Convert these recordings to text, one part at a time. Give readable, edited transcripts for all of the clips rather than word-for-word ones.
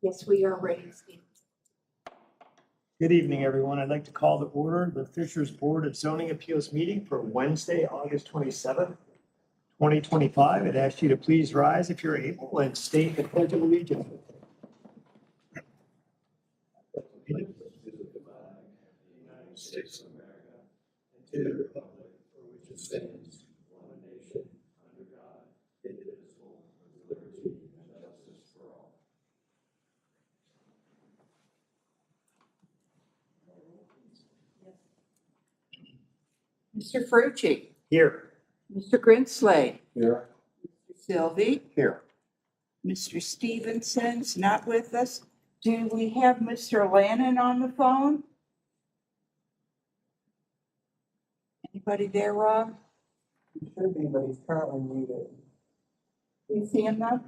Yes, we are ready, Steve. Good evening, everyone. I'd like to call to order the Fishers Board of Zoning Appeals meeting for Wednesday, August 27th, 2025. I'd ask you to please rise if you're able and state the pledge of allegiance. United States of America, and to the republic for which it stands, one nation, under God, indivisible, with liberty and justice for all. Mr. Frucci, Here. Mr. Grinsley, Here. Mr. Sylvie, Here. Mr. Stevenson's not with us. Do we have Mr. Lannon on the phone? Anybody there, Rob? He should be, but he's currently muted. Do you see him now?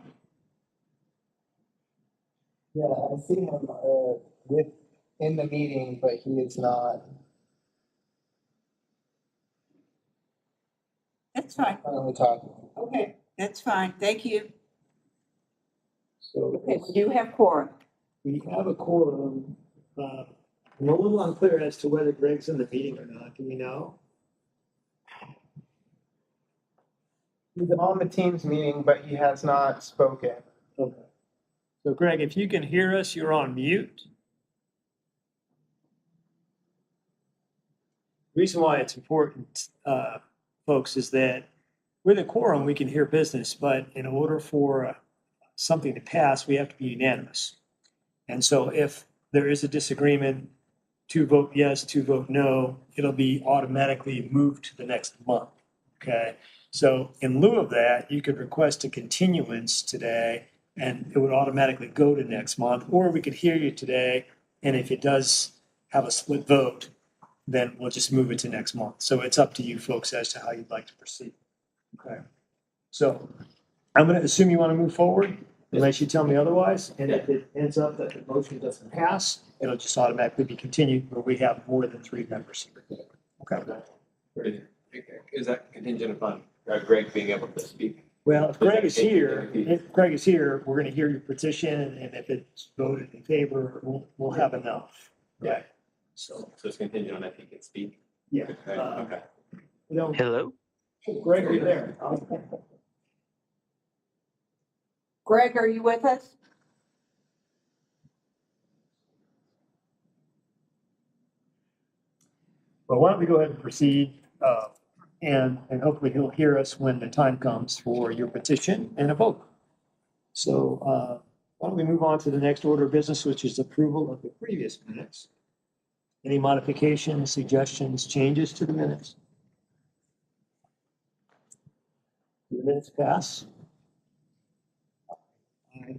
Yeah, I see him in the meeting, but he is not That's fine. currently talking. Okay, that's fine. Thank you. So Okay, we do have quorum. we have a quorum. I'm a little unclear as to whether Greg's in the meeting or not. Do we know? He's on the Teams meeting, but he has not spoken. Okay. So Greg, if you can hear us, you're on mute. The reason why it's important, folks, is that with a quorum, we can hear business, but in order for something to pass, we have to be unanimous. And so if there is a disagreement, 2 vote yes, 2 vote no, it'll be automatically moved to the next month, okay? So in lieu of that, you could request a continuance today and it would automatically go to next month, or we could hear you today, and if it does have a split vote, then we'll just move it to next month. So it's up to you folks as to how you'd like to proceed. Okay. So I'm going to assume you want to move forward unless you tell me otherwise. And if it ends up that the motion doesn't pass, it'll just automatically be continued where we have more than 3 members here. Okay. Is that contingent upon Greg being able to speak? Well, if Greg is here, we're going to hear your petition, and if it's voted in favor, we'll have enough. Right. So, it's contingent on if he can speak? yeah. Okay. You know, Hello? Greg, are you there? Greg, are you with us? Well, why don't we go ahead and proceed, and hopefully he'll hear us when the time comes for your petition and a vote. So, why don't we move on to the next order of business, which is approval of the previous minutes. Any modifications, suggestions, changes to the minutes? Do the minutes pass? Okay,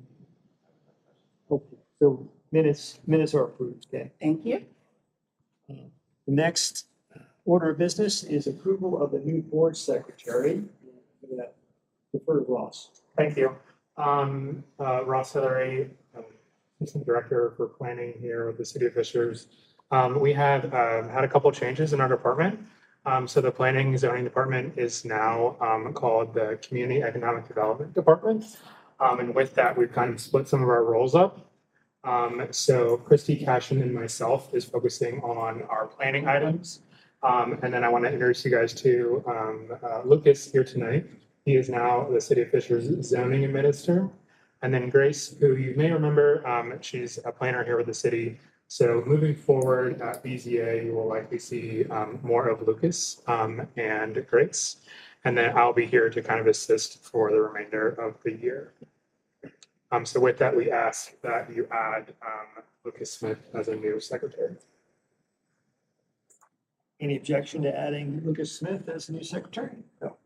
so minutes are approved, okay? Thank you. The next order of business is approval of the new board secretary. Defer to Ross. Thank you. Ross Hillary, Assistant Director for Planning here with the City of Fishers. We had had a couple of changes in our department. So the Planning and Zoning Department is now called the Community Economic Development Department. And with that, we've kind of split some of our roles up. So Christy Cashin and myself is focusing on our planning items. And then I want to introduce you guys to Lucas here tonight. He is now the City of Fishers zoning administrator. And then Grace, who you may remember, she's a planner here with the city. So moving forward at BZA, you will likely see more of Lucas and Grace. And then I'll be here to kind of assist for the remainder of the year. So with that, we ask that you add Lucas Smith as a new secretary. Any objection to adding Lucas Smith as the new secretary? No.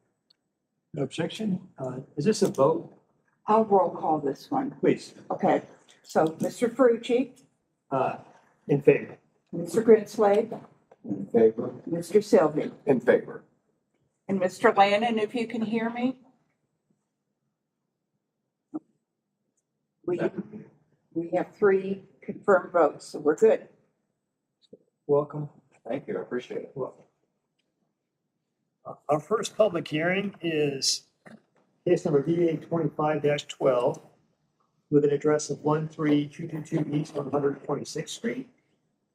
No objection? Is this a vote? I'll roll call this one. Please. Okay, so Mr. Frucci, In favor? Mr. Grinsley, In favor? Mr. Sylvie, In favor. and Mr. Lannon, if you can hear me. We have 3 confirmed votes, so we're good. Welcome. Thank you, I appreciate it. Welcome. Our first public hearing is case number BA 25-12. with an address of 13222 East 126th Street,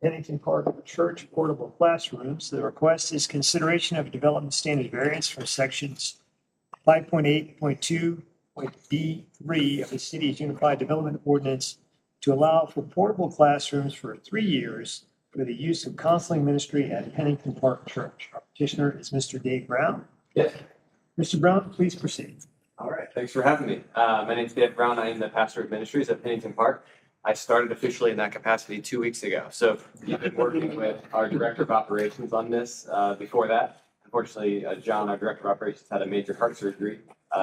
Pennington Park Church portable classrooms. The request is consideration of a development standard variance from sections 5.8.2.B3 of the city's Unified Development Ordinance to allow for portable classrooms for 3 years for the use of counseling ministry at Pennington Park Church. Our petitioner is Mr. Dave Brown. Yes. Mr. Brown, please proceed. All right. Thanks for having me. My name is Dave Brown. I am the pastor of ministries at Pennington Park. I started officially in that capacity 2 weeks ago. So you've been working with our director of operations on this before that. Unfortunately, John, our director of operations, had a major heart surgery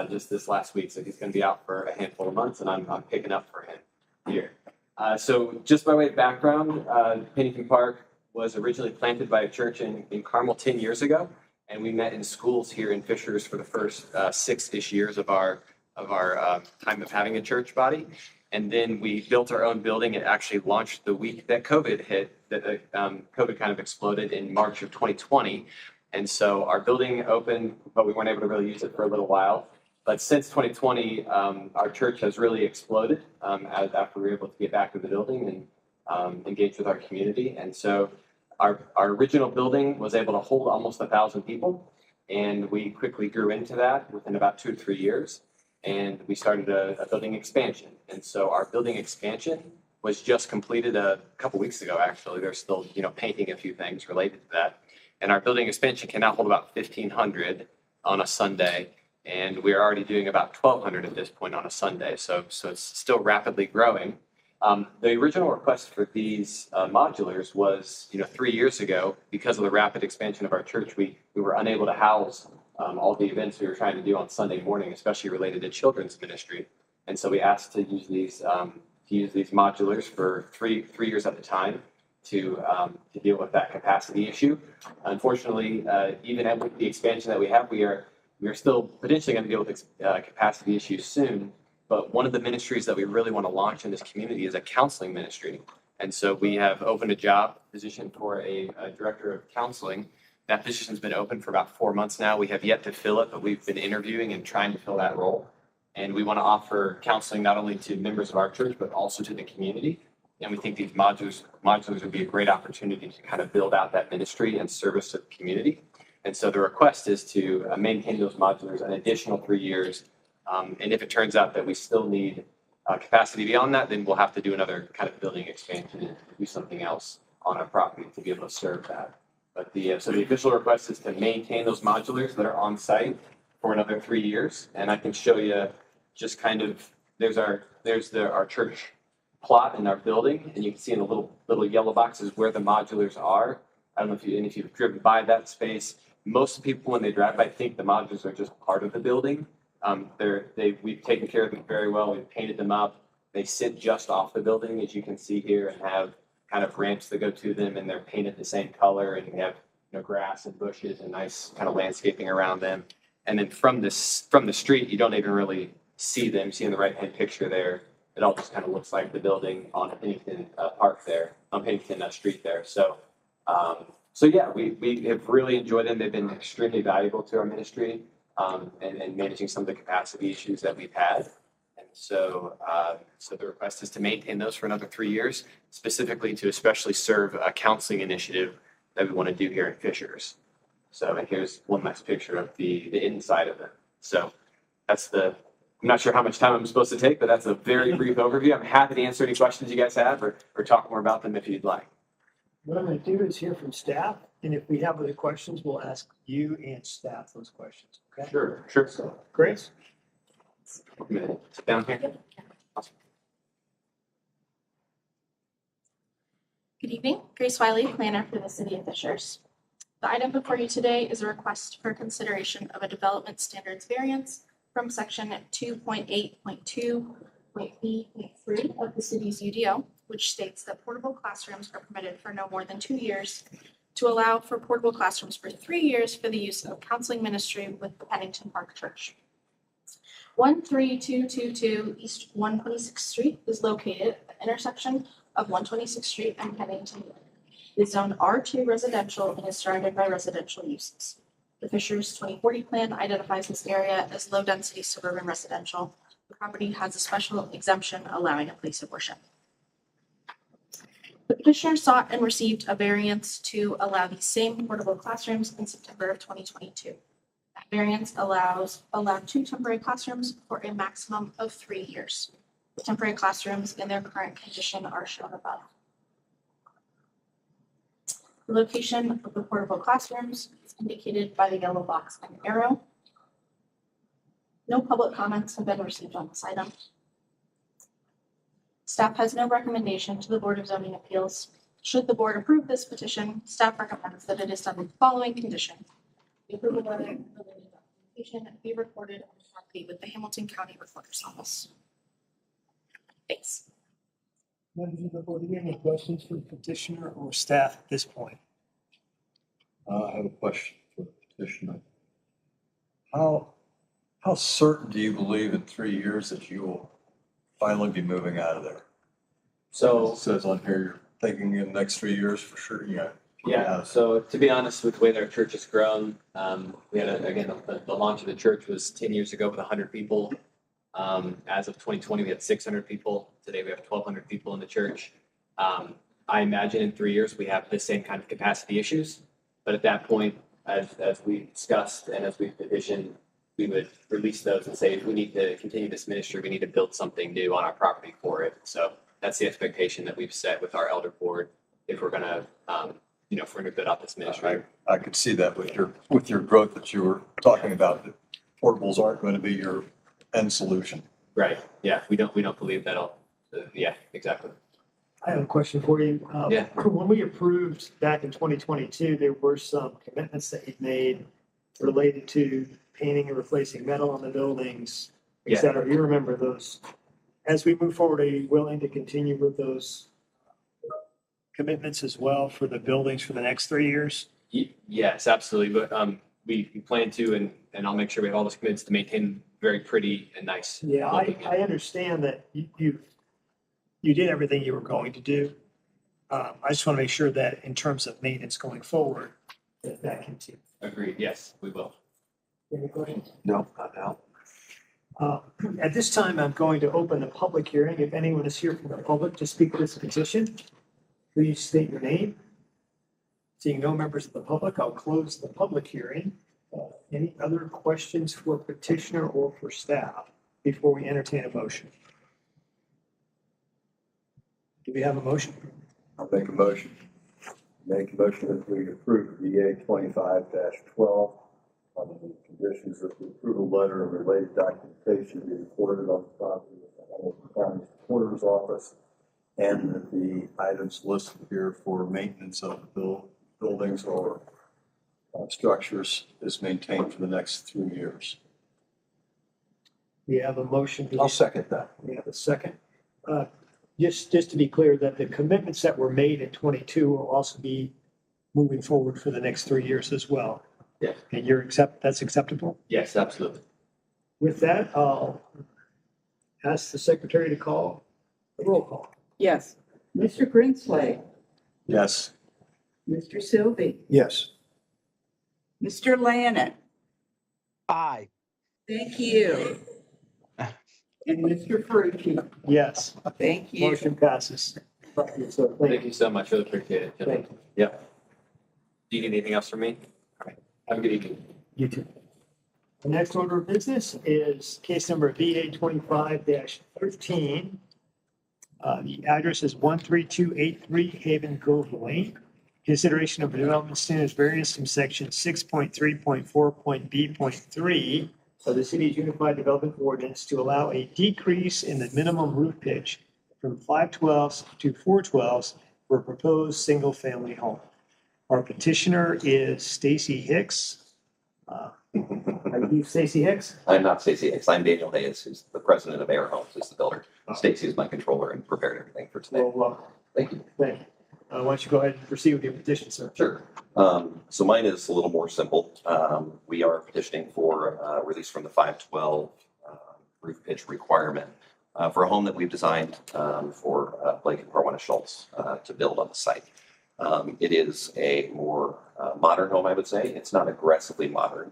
just this last week. So he's going to be out for a handful of months, and I'm picking up for him here. So just by way of background, Pennington Park was originally planted by a church in Carmel 10 years ago. And we met in schools here in Fishers for the first 6-ish years of our time of having a church body. And then we built our own building. It actually launched the week that COVID hit, that COVID kind of exploded in March of 2020. And so our building opened, but we weren't able to really use it for a little while. But since 2020, our church has really exploded after we were able to get back to the building and engage with our community. And so our original building was able to hold almost 1,000 people. And we quickly grew into that within about 2 to 3 years. And we started a building expansion. And so our building expansion was just completed a couple weeks ago, actually. They're still, painting a few things related to that. And our building expansion can now hold about 1,500 on a Sunday. And we're already doing about 1,200 at this point on a Sunday. So it's still rapidly growing. The original request for these modulars was, 3 years ago, because of the rapid expansion of our church, we were unable to house all the events we were trying to do on Sunday morning, especially related to children's ministry. And so we asked to use these modulars for three years at a time to deal with that capacity issue. Unfortunately, even with the expansion that we have, we are still potentially going to deal with capacity issues soon. But one of the ministries that we really want to launch in this community is a counseling ministry. And so we have opened a job position for a director of counseling. That position's been open for about 4 months now. We have yet to fill it, but we've been interviewing and trying to fill that role. And we want to offer counseling not only to members of our church, but also to the community. And we think these modulars would be a great opportunity to kind of build out that ministry and service to the community. And so the request is to maintain those modulars an additional 3 years. And if it turns out that we still need capacity beyond that, then we'll have to do another kind of building expansion and do something else on our property to be able to serve that. But so the official request is to maintain those modulars that are on site for another 3 years. And I can show you just kind of, there's our church plot in our building, and you can see in the little yellow boxes where the modulars are. I don't know if you've driven by that space. Most people, when they drive by, think the modulars are just part of the building. We've taken care of them very well. We've painted them up. They sit just off the building, as you can see here, and have kind of ramps that go to them, and they're painted the same color, and we have grass and bushes and nice kind of landscaping around them. And then from the street, you don't even really see them. You see in the right-hand picture there, it all just kind of looks like the building on Pennington Park there, on Pennington Street there. So yeah, we have really enjoyed them. They've been extremely valuable to our ministry and managing some of the capacity issues that we've had. And so the request is to maintain those for another 3 years, specifically to especially serve a counseling initiative that we want to do here in Fishers. So, and here's one nice picture of the inside of it. So I'm not sure how much time I'm supposed to take, but that's a very brief overview. I'm happy to answer any questions you guys have or talk more about them if you'd like. What I'm going to do is hear from staff, and if we have other questions, we'll ask you and staff those questions. Okay? Sure. So, Grace? Sit down here. Awesome. Good evening, Grace Wiley, planner for the City of Fishers. The item before you today is a request for consideration of a development standards variance from section 2.8.2.B.3 of the city's UDO, which states that portable classrooms are permitted for no more than 2 years, to allow for portable classrooms for 3 years for the use of counseling ministry with the Pennington Park Church. 13222 East 126th Street is located at the intersection of 126th Street and Pennington. It is zoned R2 residential and is surrounded by residential uses. The Fishers 2040 plan identifies this area as low-density suburban residential The property has a special exemption allowing a place of worship. The petitioner sought and received a variance to allow the same portable classrooms in September of 2022. That variance allowed 2 temporary classrooms for a maximum of 3 years. The temporary classrooms in their current condition are shown above. The location of the portable classrooms is indicated by the yellow box and arrow. No public comments have been received on this item. Staff has no recommendation to the Board of Zoning Appeals. Should the board approve this petition, staff recommends that it is done with the following condition. The approval letter and related documentation be recorded on the property with the Hamilton County Recorder's Office. Thanks. Members of the board, do you have any questions for the petitioner or staff at this point? I have a question for the petitioner. How certain do you believe in 3 years that you will finally be moving out of there? So It says on here, you're thinking in the next 3 years for sure, yeah, so to be honest, with the way that our church has grown, we had, the launch of the church was 10 years ago with 100 people. As of 2020, we had 600 people. Today, we have 1,200 people in the church. I imagine in 3 years, we have the same kind of capacity issues. But at that point, as we discussed and as we petitioned, we would release those and say, if we need to continue this ministry, we need to build something new on our property for it. So that's the expectation that we've set with our elder board if we're going to, if we're going to build out this ministry. I could see that with your growth that you were talking about, that portables aren't going to be your end solution. Right. Yeah. We don't believe that'll. Yeah. Exactly. I have a question for you. Yeah. When we approved back in 2022, there were some commitments that you made related to painting and replacing metal on the buildings, et Yeah. cetera. You remember those. As we move forward, are you willing to continue with those commitments as well for the buildings for the next 3 years? Yes, absolutely. But we plan to, and I'll make sure we have all those commitments to maintain very pretty and nice. Yeah, I understand that you did everything you were going to do. I just want to make sure that in terms of maintenance going forward, that continues. Agreed. Yes, we will. Any questions? No, not now. At this time, I'm going to open the public hearing. If anyone is here from the public to speak to this petition, please state your name. Seeing no members of the public, I'll close the public hearing. Any other questions for petitioner or for staff before we entertain a motion? Do we have a motion? I'll make a motion. Make a motion that we approve BA 25-12 on the conditions that the approval letter and related documentation be recorded on the property of the Hamilton County Recorder's Office, and that the items listed here for maintenance of the buildings or structures is maintained for the next 3 years. We have a motion. I'll second that. We have a second. Just to be clear, that the commitments that were made in 22 will also be moving forward for the next 3 years as well. Yeah. And that's acceptable? Yes, absolutely. With that, I'll ask the secretary to call the roll call. Yes. Mr. Grinsley, Yes. Mr. Sylvie, Yes. Mr. Lannon. Aye. Thank you. And Mr. Ferrucci. Yes, Thank you. motion passes. So Thank you so much. Really appreciate it. Thank you. Yeah. Do you need anything else from me? All right. Have a good evening. You too. The next order of business is case number BA 25-13. The address is 13283 Haven Grove Lane. Consideration of development standards variance from section 6.3.4.B.3 of the city's unified development ordinance to allow a decrease in the minimum roof pitch from 512s to 412s for a proposed single-family home. Our petitioner is Stacy Hicks. Are you Stacy Hicks? I'm not Stacy Hicks. I'm Daniel Hayes, who's the president of Air Homes, who's the builder. Stacy is my controller and prepared everything for today. Well, Thank you. thank you. Why don't you go ahead and proceed with your petition, sir? Sure. So mine is a little more simple. We are petitioning for release from the 512 roof pitch requirement for a home that we've designed for Blake and Corwina Schultz to build on the site. It is a more modern home, I would say. It's not aggressively modern.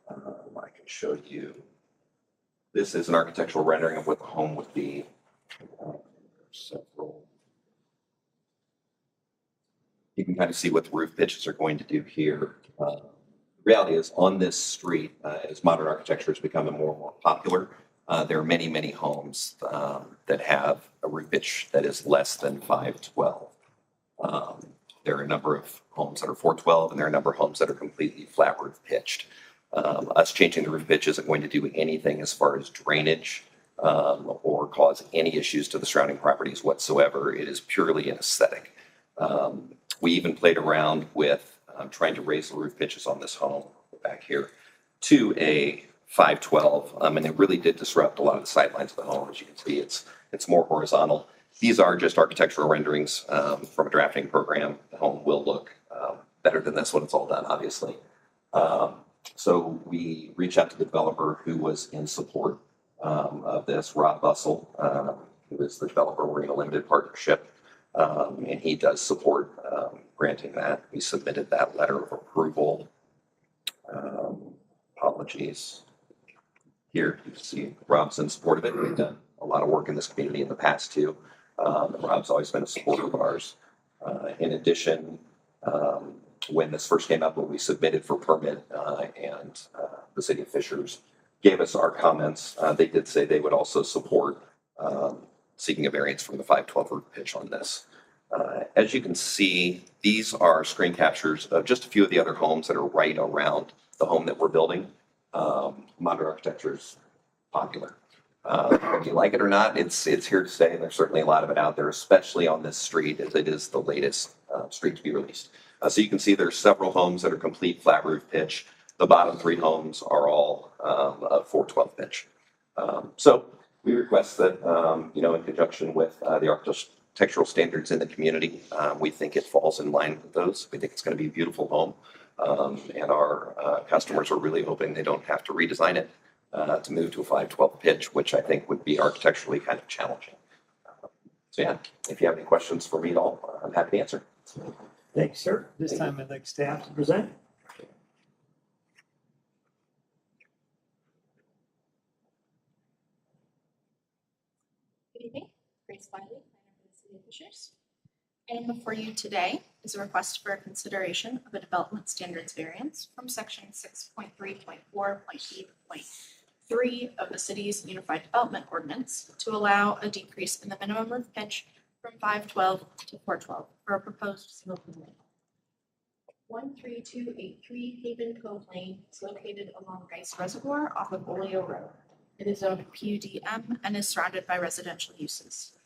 I can show you This is an architectural rendering of what the home would be. Several. You can kind of see what the roof pitches are going to do here. Reality is on this street, as modern architecture has become more and more popular, there are many, many homes that have a roof pitch that is less than 512. There are a number of homes that are 412, and there are a number of homes that are completely flat roof pitched. Us changing the roof pitch isn't going to do anything as far as drainage or cause any issues to the surrounding properties whatsoever. It is purely an aesthetic. We even played around with trying to raise the roof pitches on this home back here to a 512, and it really did disrupt a lot of the sidelines of the home. As you can see, it's more horizontal. These are just architectural renderings from a drafting program. The home will look better than this when it's all done, obviously. So we reached out to the developer who was in support of this, Rob Bussell, who is the developer. We're in a limited partnership, and he does support granting that. We submitted that letter of approval. Apologies. Here, you can see Rob's in support of it. We've done a lot of work in this community in the past too. Rob's always been a supporter of ours. In addition, when this first came up, when we submitted for permit and the city of Fishers gave us our comments, they did say they would also support seeking a variance from the 512 roof pitch on this. As you can see, these are screen captures of just a few of the other homes that are right around the home that we're building. Modern architecture is popular. Whether you like it or not, it's here to stay, and there's certainly a lot of it out there, especially on this street, as it is the latest street to be released. So you can see there's several homes that are complete flat roof pitch. The bottom 3 homes are all of 412 pitch. So we request that, in conjunction with the architectural standards in the community, we think it falls in line with those. We think it's going to be a beautiful home, and our customers are really hoping they don't have to redesign it to move to a 512 pitch, which I think would be architecturally kind of challenging. So yeah, if you have any questions for me at all, I'm happy to answer. Thanks, sir. This time I'd like staff to present. Good evening, Grace Wiley, planner for the City of Fishers. And before you today is a request for consideration of a development standards variance from section 6.3.4.8.3 of the city's Unified Development Ordinance to allow a decrease in the minimum roof pitch from 512 to 412 for a proposed single family. 13283 Haven Cove Lane is located along Rice Reservoir off of Oleo Road. It is zoned PUDM and is surrounded by residential uses.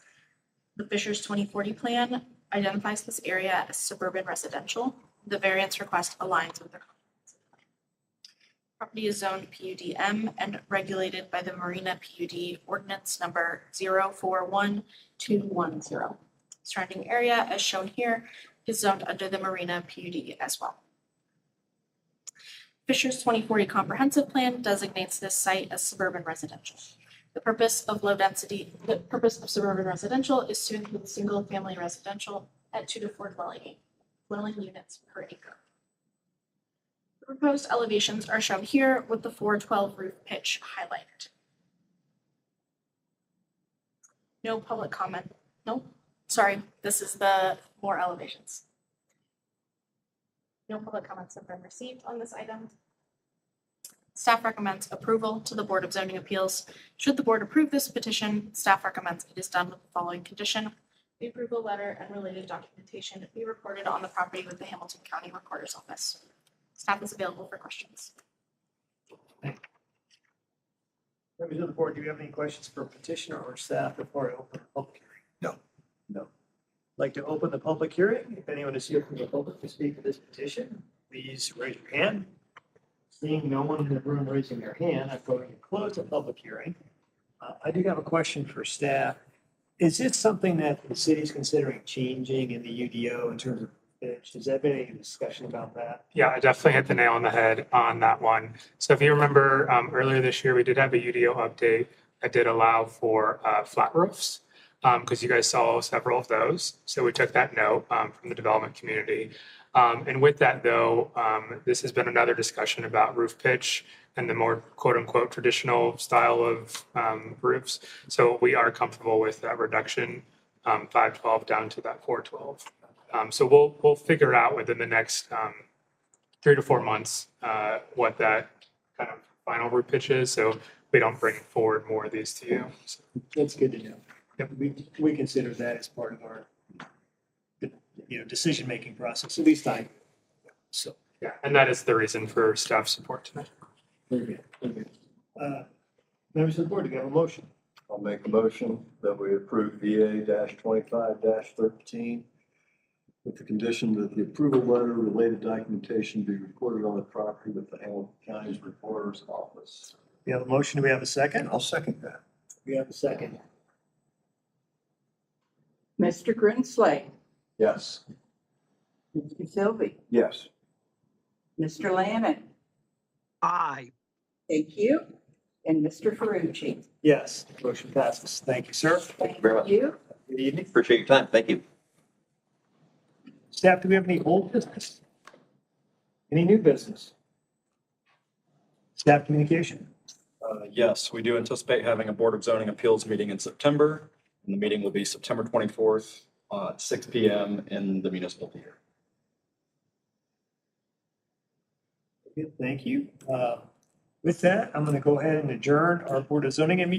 The Fishers 2040 plan identifies this area as suburban residential. The variance request aligns with the comprehensive plan. Property is zoned PUDM and regulated by the Marina PUD ordinance number 041210. Surrounding area, as shown here, is zoned under the Marina PUD as well. Fishers 2040 comprehensive plan designates this site as suburban residential. The purpose of suburban residential is to include single family residential at 2 to 4 dwelling units per acre. The proposed elevations are shown here with the 412 roof pitch highlighted. No public comment. No, sorry, this is the more elevations. No public comments have been received on this item. Staff recommends approval to the Board of Zoning Appeals. Should the board approve this petition, staff recommends it is done with the following condition. The approval letter and related documentation be recorded on the property with the Hamilton County Recorder's Office. Staff is available for questions. Members of the board, do you have any questions for petitioner or staff before I open the public hearing? No. I'd like to open the public hearing. If anyone is here from the public to speak to this petition, please raise your hand. Seeing no one in the room raising their hand, I'm going to close the public hearing. I do have a question for staff. Is this something that the city is considering changing in the UDO in terms of pitch? Has there been any discussion about that? Yeah, I definitely hit the nail on the head on that one. So if you remember earlier this year, we did have a UDO update that did allow for flat roofs because you guys saw several of those. So we took that note from the development community. And with that, though, this has been another discussion about roof pitch and the more quote unquote traditional style of roofs. So we are comfortable with that reduction, 512 down to that 412. So we'll figure out within the next 3 to 4 months what that kind of final roof pitch is. So we don't bring forward more of these to you. So, That's good to know. Yep, we consider that as part of our, decision-making process, at least I. So, yeah, and that is the reason for staff support tonight. very good, very good. Members of the board, do you have a motion? I'll make a motion that we approve VA 25 13 with the condition that the approval letter related documentation be recorded on the property with the Hamilton County's Recorder's Office. We have a motion, do we have a second? I'll second that. We have a second. Mr. Grinsley, Yes. Mr. Sylvie, Yes. Mr. Lannon, Aye. thank you, and Mr. Ferrucci. Yes, motion passes. Thank you, sir. Thank you very much. You, Good evening. Appreciate your time. Thank you. Staff, do we have any old business? Any new business? Staff communication? Yes, we do anticipate having a Board of Zoning Appeals meeting in September. And the meeting will be September 24th at 6 PM in the municipal theater. Thank you. With that, I'm going to go ahead and adjourn our Board of Zoning meeting.